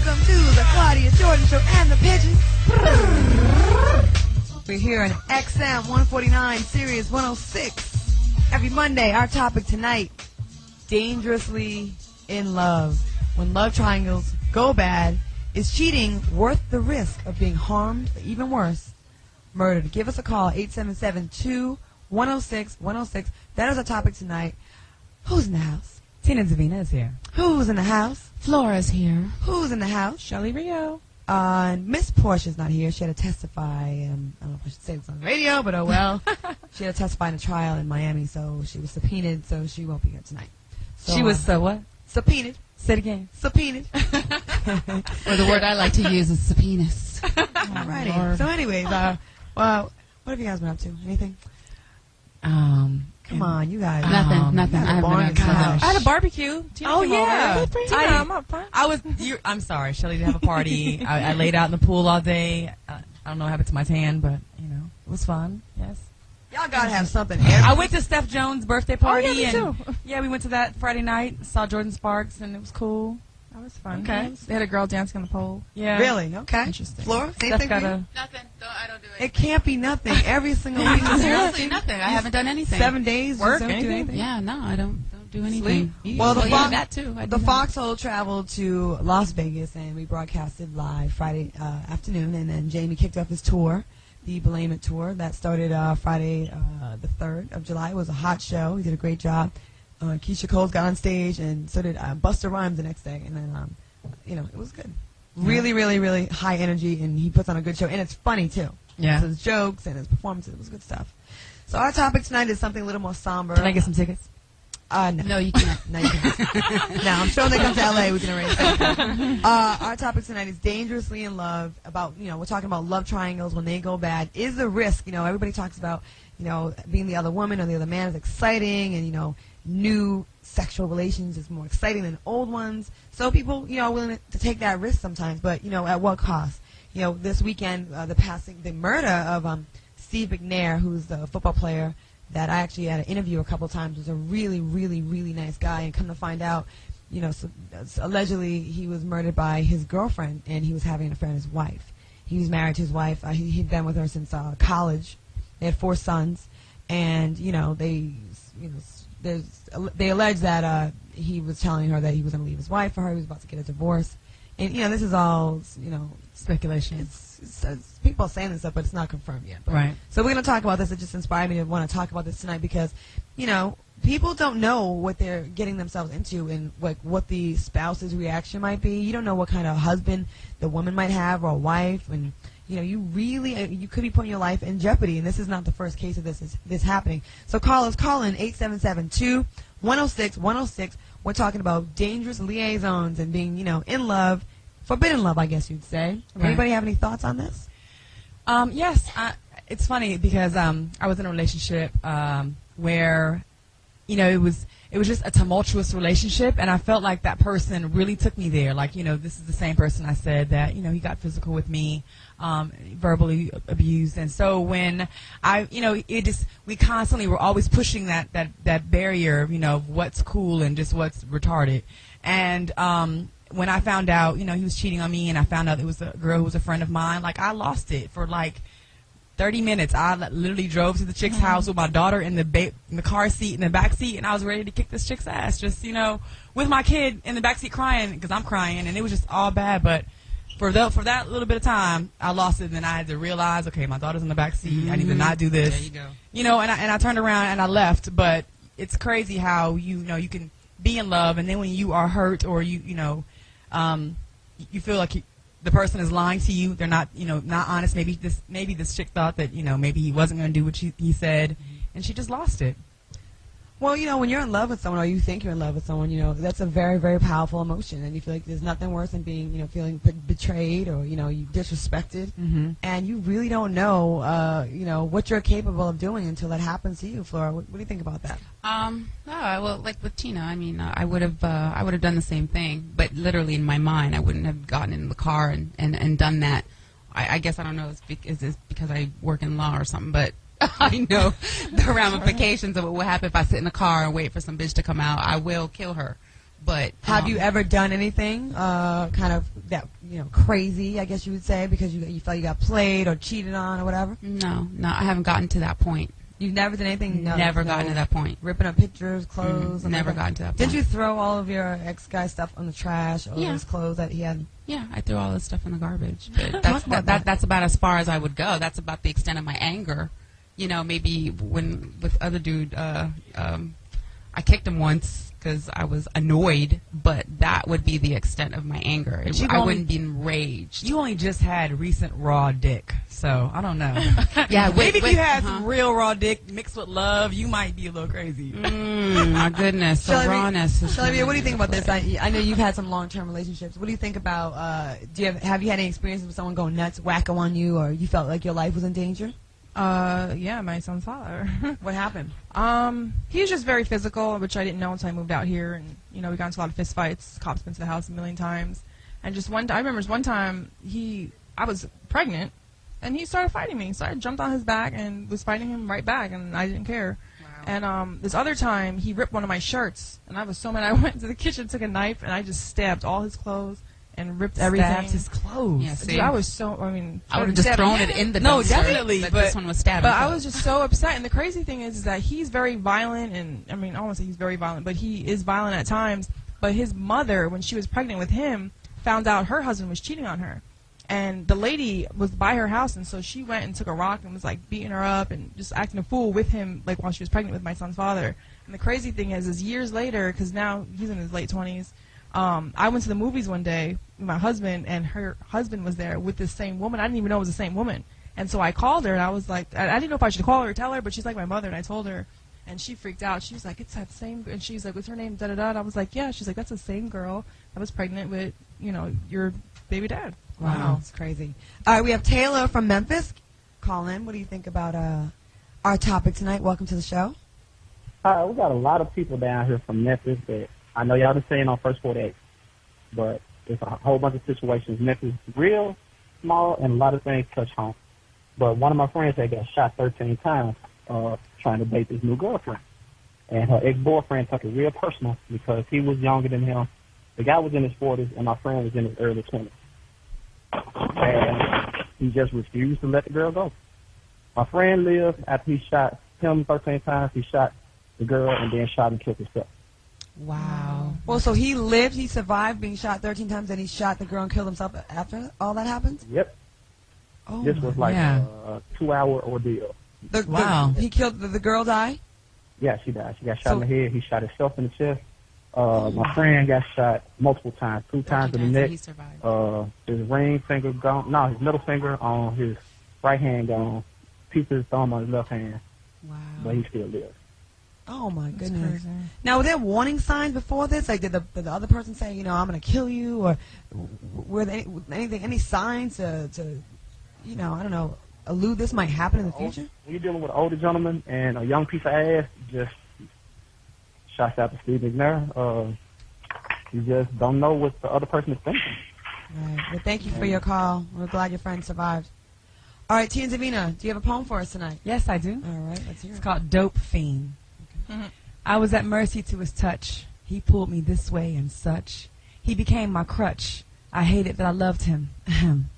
welcome to the Claudia Jordan Show and the Pigeons. We're here on XM 149, Sirius 106. Every Monday, our topic tonight, dangerously in love. When love triangles go bad, is cheating worth the risk of being harmed, or even worse, murdered? Give us a call, 877-2-106-106. That is our topic tonight. Who's in the house? Tina Davina is here. Who's in the house? Flora's here. Who's in the house? Shelly Rio. Miss Portia's not here. She had to testify. I don't know if I should say this on the radio, but oh well. She had to testify in a trial in Miami, so she was subpoenaed, so she won't be here tonight. So, She was what? subpoenaed. Say it again. Subpoenaed. Or the word I like to use is subpoenas. Alrighty. So anyways, well, what have you guys been up to? Anything? Come on, you guys. Nothing. I I had a barbecue. Tina came over. I'm up front. I'm sorry, Shelly didn't have a party. I laid out in the pool all day. I don't know what happened to my tan, but it was fun. Yes. Y'all gotta have something. I went to Steph Jones' birthday party. me and too. Yeah, we went to that Friday night. Saw Jordan Sparks, and it was cool. That was fun. Okay. They had a girl dancing on the pole. Yeah. Really? Okay. Interesting. Flora, same Steph thing got for you? Nothing. I don't do It can't be nothing. Every single week. Seriously, nothing. I haven't done anything. 7 days. Work, you don't do anything? anything? Yeah, no, I don't do anything. Well, the Fox, that too. the Foxhole traveled to Las Vegas, and we broadcasted live Friday afternoon, and then Jamie kicked off his tour, the Belayment Tour, that started Friday the 3rd of July. It was a hot show. He did a great job. Keisha Coles got on stage, and so did Busta Rhymes the next day, and then, it was good. Really, really, really high energy, and he puts on a good show, and it's funny, too. Yeah. So his jokes and his performances, it was good stuff. So our topic tonight is something a little more somber. Can I get some tickets? No. No, you can't. No, you can't. No, I'm sure when they come to LA, we can arrange that. Our topic tonight is dangerously in love. About, we're talking about love triangles when they go bad. Is the risk, everybody talks about, being the other woman or the other man is exciting, and, new sexual relations is more exciting than old ones. So people, are willing to take that risk sometimes, but, at what cost? This weekend, the murder of Steve McNair, who's the football player that I actually had an interview a couple of times, was a really, really, really nice guy, and come to find out, allegedly he was murdered by his girlfriend, and he was having an affair with his wife. He was married to his wife. He'd been with her since college. They had 4 sons, and they allege that he was telling her that he was going to leave his wife for her. He was about to get a divorce, and this is all Speculation. It's people are saying this stuff, but it's not confirmed yet. But, Right. So we're going to talk about this. It just inspired me to want to talk about this tonight because, people don't know what they're getting themselves into and what the spouse's reaction might be. You don't know what kind of husband the woman might have or a wife, and you could be putting your life in jeopardy. And this is not the first case of this happening. So call in 877-2-106-106. We're talking about dangerous liaisons and being in love. Forbidden love, I guess you'd say. Right. Anybody have any thoughts on this? Yes. It's funny because I was in a relationship where, it was just a tumultuous relationship, and I felt like that person really took me there. Like, this is the same person I said that, he got physical with me, verbally abused. And so when we constantly were always pushing that barrier, of what's cool and just what's retarded. And, when I found out, he was cheating on me, and I found out it was a girl who was a friend of mine, like, I lost it for, 30 minutes. I literally drove to the chick's house with my daughter in the car seat, in the back seat, and I was ready to kick this chick's ass, just, with my kid in the back seat crying, because I'm crying, and it was just all bad. But for that little bit of time, I lost it, and then I had to realize, okay, my daughter's in the back seat. I need to not do this. There you go. And I turned around, and I left. But it's crazy how, you can be in love, and then when you are hurt or you feel like the person is lying to you. They're not, not honest. Maybe this chick thought that, maybe he wasn't going to do what he said, and she just lost it. Well, when you're in love with someone, or you think you're in love with someone, that's a very, very powerful emotion, and you feel like there's nothing worse than being, feeling betrayed or, you disrespected, and you really don't know, what you're capable of doing until that happens to you. Flora, what do you think about that? Well, like with Tina, I mean, I would have done the same thing, but literally in my mind, I wouldn't have gotten in the car and done that. I guess I don't know, it's because I work in law or something, but I know the ramifications of what will happen if I sit in the car and wait for some bitch to come out. I will kill her. But have you ever done anything kind of that crazy, I guess you would say, because you felt you got played or cheated on or whatever? No, I haven't gotten to that point. You've never done anything? Never gotten to that point. Ripping up pictures, clothes? Never gotten to that point. Didn't you throw all of your ex-guy's stuff on the trash, all his clothes that he had? Yeah, I threw all this stuff in the garbage. But that's about as far as I would go. That's about the extent of my anger. Maybe when with other dude, I kicked him once because I was annoyed, but that would be the extent of my anger. I wouldn't be enraged. You only just had recent raw dick, so I don't know. Yeah, maybe if you had some real raw dick mixed with love, you might be a little crazy. My goodness, the rawness. Shelby, what do you think about this? I know you've had some long-term relationships. What do you think about? Have you had any experiences with someone going nuts, wacko on you, or you felt like your life was in danger? Yeah, my son's father. What happened? He was just very physical, which I didn't know until I moved out here, and we got into a lot of fist fights. Cops been to the house a million times, and I remember one time I was pregnant, and he started fighting me. So I jumped on his back and was fighting him right back, and I didn't care. Wow. And this other time, he ripped one of my shirts, and I was so mad. I went to the kitchen, took a knife, and I just stabbed all his clothes and ripped everything. Stabbed his clothes. Yeah, Dude, I was so. I would have just thrown it in the dumpster. No, definitely. But But this one was stabbed. But I was just so upset. And the crazy thing is that he's very violent, and I don't want to say he's very violent, but he is violent at times. But his mother, when she was pregnant with him, found out her husband was cheating on her. And the lady was by her house, and so she went and took a rock and was like beating her up and just acting a fool with him, like while she was pregnant with my son's father. And the crazy thing is years later, because now he's in his late 20s, I went to the movies one day with my husband, and her husband was there with this same woman. I didn't even know it was the same woman. And so I called her, and I was like, I didn't know if I should call her or tell her, but she's like my mother, and I told her. And she freaked out. She was like, it's that same, and she's like, what's her name, da-da-da. And I was like, yeah. She's like, that's the same girl that was pregnant with, your baby dad. Wow, it's crazy. All right, we have Taylor from Memphis. Call in. What do you think about our topic tonight? Welcome to the show. We got a lot of people down here from Memphis that I know y'all been saying on First 48, but it's a whole bunch of situations. Memphis is real small, and a lot of things touch home. But one of my friends that got shot 13 times trying to date this new girlfriend. And her ex-boyfriend took it real personal because he was younger than him. The guy was in his 40s, and my friend was in his early 20s. And he just refused to let the girl go. My friend lived after he shot him 13 times. He shot the girl and then shot and killed himself. Wow. Well, so he lived, he survived being shot 13 times, and he shot the girl and killed himself after all that happened? Yep. Oh, this was like a 2-hour ordeal. Wow. He killed the girl died? Yeah, she died. She got shot in the head. He shot himself in the chest. My friend got shot multiple times, 2 times in the neck. He survived. His ring finger gone. No, his middle finger on his right hand gone. Piece of his thumb on his left hand. Wow. But he still lives. Oh, my goodness. Now, were there warning signs before this? Like, did the other person say, I'm going to kill you? Or were there any signs to I don't know, allude this might happen in the future? When you're dealing with an older gentleman and a young piece of ass, just shots out to Steve McNair. You just don't know what the other person is thinking. Right. Well, thank you for your call. We're glad your friend survived. All right, Tia and Davina, do you have a poem for us tonight? Yes, I do. All right, let's hear it. It's called Dope Fiend. I was at mercy to his touch. He pulled me this way and such. He became my crutch. I hated that I loved him,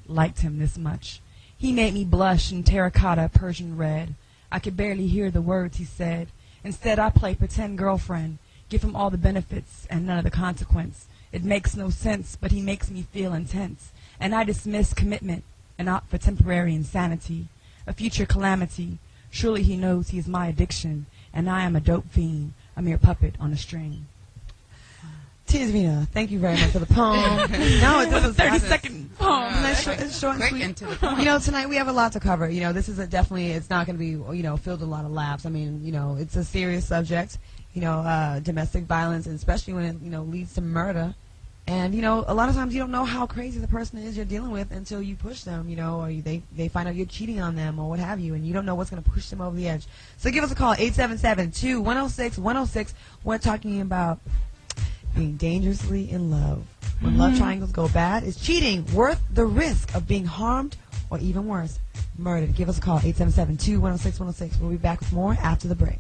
liked him this much. He made me blush in terracotta Persian red. I could barely hear the words he said. Instead, I play pretend girlfriend, give him all the benefits and none of the consequence. It makes no sense, but he makes me feel intense. And I dismiss commitment and opt for temporary insanity, a future calamity. Surely he knows he is my addiction, and I am a dope fiend, a mere puppet on a string. Tisvina, thank you very much for the poem. No, it was a 30-second poem. It's short and sweet. Into the point. Tonight we have a lot to cover. This is definitely, it's not going to be, filled with a lot of laughs. I mean, it's a serious subject, domestic violence, and especially when it, leads to murder. And, a lot of times you don't know how crazy the person is you're dealing with until you push them, or they find out you're cheating on them or what have you, and you don't know what's going to push them over the edge. So give us a call, 877-2-106-106. We're talking about being dangerously in love. When love triangles go bad, is cheating worth the risk of being harmed or even worse, murdered? Give us a call, 877-2-106-106. We'll be back with more after the break.